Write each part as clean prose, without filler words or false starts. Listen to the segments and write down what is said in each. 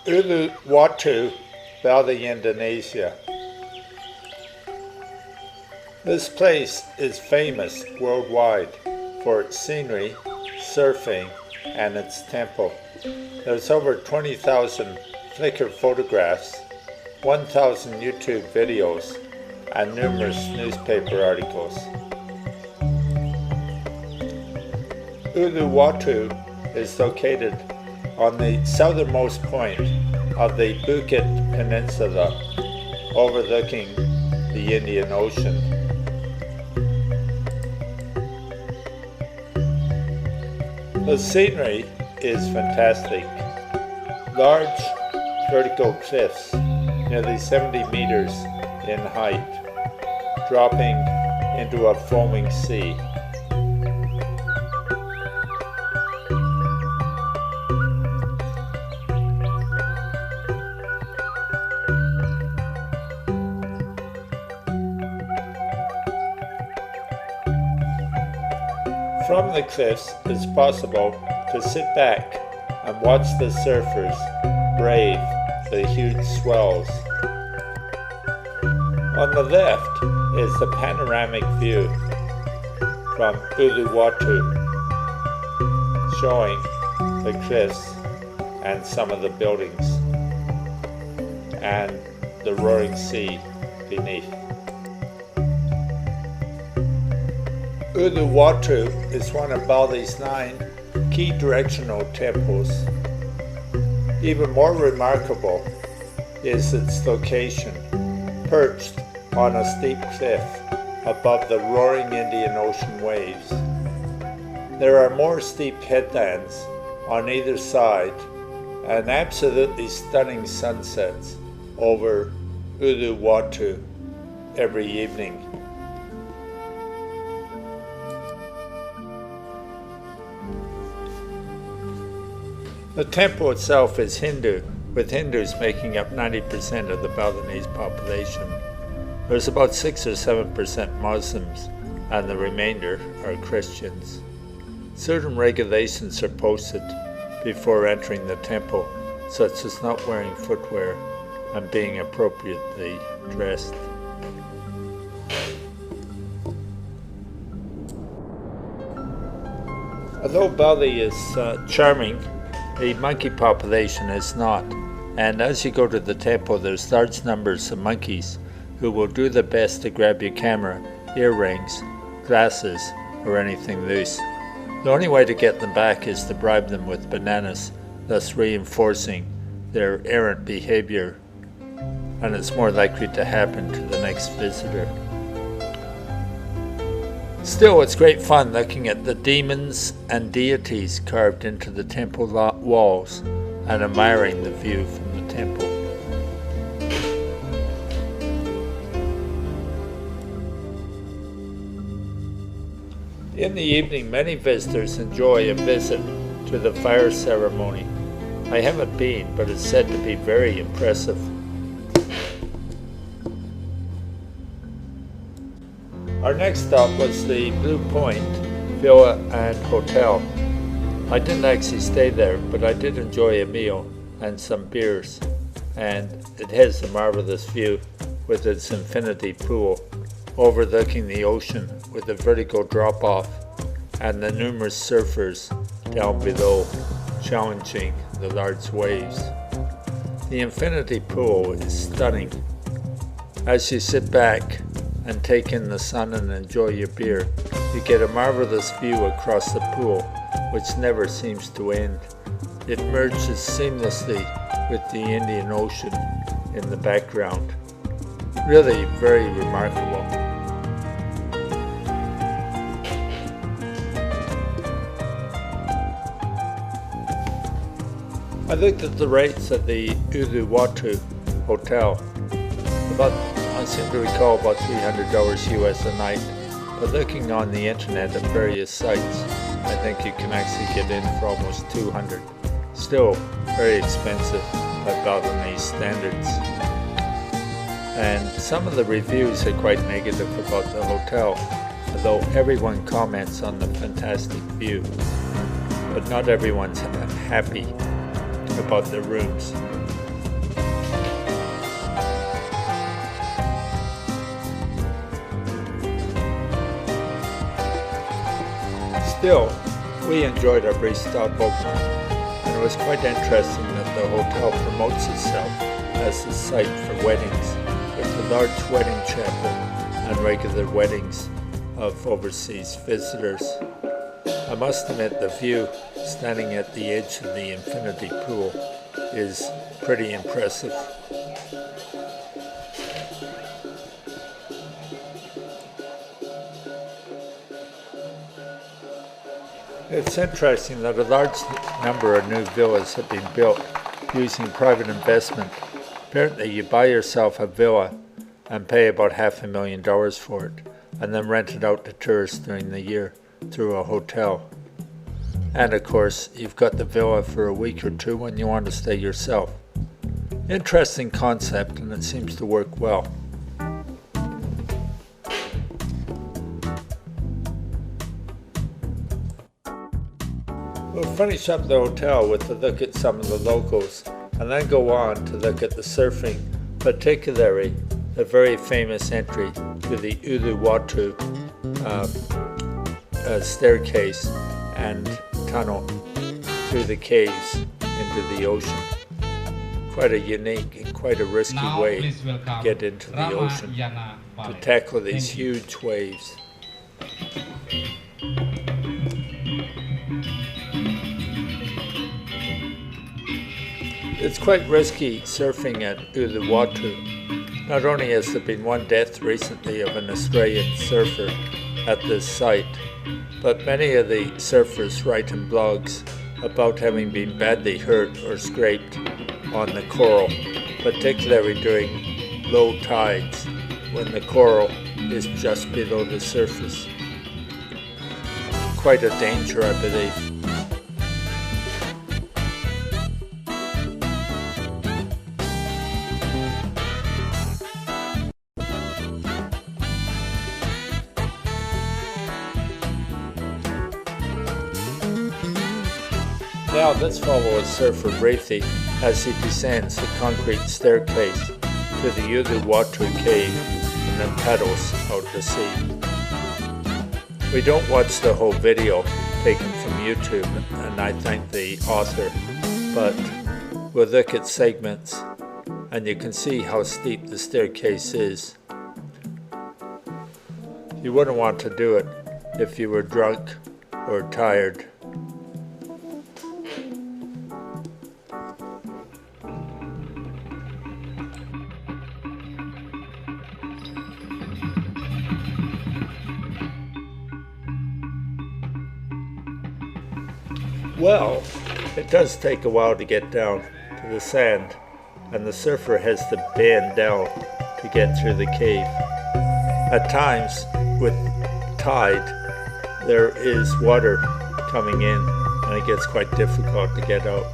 Ulu Watu, Bali, Indonesia. This place is famous worldwide for its scenery, surfing, and its temple. There's over 20,000 Flickr photographs, 1,000 YouTube videos, and numerous newspaper articles. Ulu Watu is located on the southernmost point of the Bukit Peninsula, overlooking the Indian Ocean. The scenery is fantastic. Large vertical cliffs, nearly 70 meters in height, dropping into a foaming sea. From the cliffs, it's possible to sit back and watch the surfers brave the huge swells. On the left is the panoramic view from Ulu Watu, showing the cliffs and some of the buildings and the roaring sea beneath. Ulu Watu is one of Bali's 9 key directional temples. Even more remarkable is its location, perched on a steep cliff above the roaring Indian Ocean waves. There are more steep headlands on either side and absolutely stunning sunsets over Ulu Watu every evening. The temple itself is Hindu, with Hindus making up 90% of the Balinese population. There's about 6 or 7% Muslims, and the remainder are Christians. Certain regulations are posted before entering the temple, such as not wearing footwear and being appropriately dressed. Although Bali is charming, the monkey population is not, and as you go to the temple there's large numbers of monkeys who will do their best to grab your camera, earrings, glasses, or anything loose. The only way to get them back is to bribe them with bananas, thus reinforcing their errant behavior, and it's more likely to happen to the next visitor. Still, it's great fun looking at the demons and deities carved into the temple walls and admiring the view from the temple. In the evening, many visitors enjoy a visit to the fire ceremony. I haven't been, but it's said to be very impressive. Our next stop was the Blue Point Villa and Hotel. I didn't actually stay there, but I did enjoy a meal and some beers, and it has a marvelous view with its infinity pool overlooking the ocean with a vertical drop-off and the numerous surfers down below challenging the large waves. The infinity pool is stunning. As you sit back and take in the sun and enjoy your beer, you get a marvelous view across the pool, which never seems to end. It merges seamlessly with the Indian Ocean in the background. Really very remarkable. I looked at the rates at the Ulu Watu Hotel. I seem to recall about $300 US a night, but looking on the internet at various sites, I think you can actually get in for almost $200. Still very expensive by Balinese standards. And some of the reviews are quite negative about the hotel, although everyone comments on the fantastic view. But not everyone's happy about the rooms. Still, we enjoyed our brief stop over, and it was quite interesting that the hotel promotes itself as the site for weddings, with a large wedding chapel and regular weddings of overseas visitors. I must admit the view standing at the edge of the infinity pool is pretty impressive. It's interesting that a large number of new villas have been built using private investment. Apparently you buy yourself a villa and pay about $500,000 for it, and then rent it out to tourists during the year through a hotel. And of course, you've got the villa for a week or two when you want to stay yourself. Interesting concept, and it seems to work well. We'll finish up the hotel with a look at some of the locals, and then go on to look at the surfing, particularly the very famous entry to the Ulu Watu staircase and tunnel through the caves into the ocean. Quite a unique and quite a risky way to get into the ocean, to tackle these huge waves. It's quite risky surfing at Ulu Watu. Not only has there been one death recently of an Australian surfer at this site, but many of the surfers write in blogs about having been badly hurt or scraped on the coral, particularly during low tides when the coral is just below the surface. Quite a danger, I believe. Now let's follow a surfer briefly as he descends the concrete staircase to the Ulu Watu cave and then paddles out to sea. We don't watch the whole video taken from YouTube, and I thank the author, but we'll look at segments and you can see how steep the staircase is. You wouldn't want to do it if you were drunk or tired. Well, it does take a while to get down to the sand, and the surfer has to bend down to get through the cave. At times, with tide, there is water coming in, and it gets quite difficult to get out.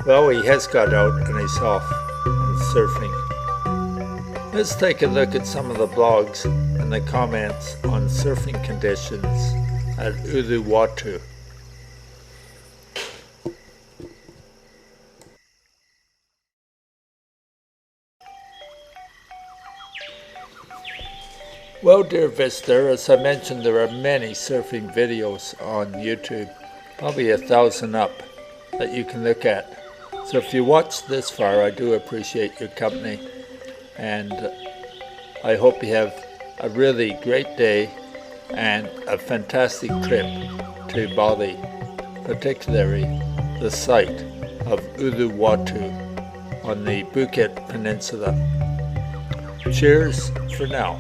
Well, he has got out, and he's off and surfing. Let's take a look at some of the blogs and the comments on surfing conditions at Ulu Watu. Well, dear visitor, as I mentioned, there are many surfing videos on YouTube, probably 1,000 up, that you can look at. So if you watched this far, I do appreciate your company, and I hope you have a really great day and a fantastic trip to Bali, particularly the site of Ulu Watu on the Bukit Peninsula. Cheers for now.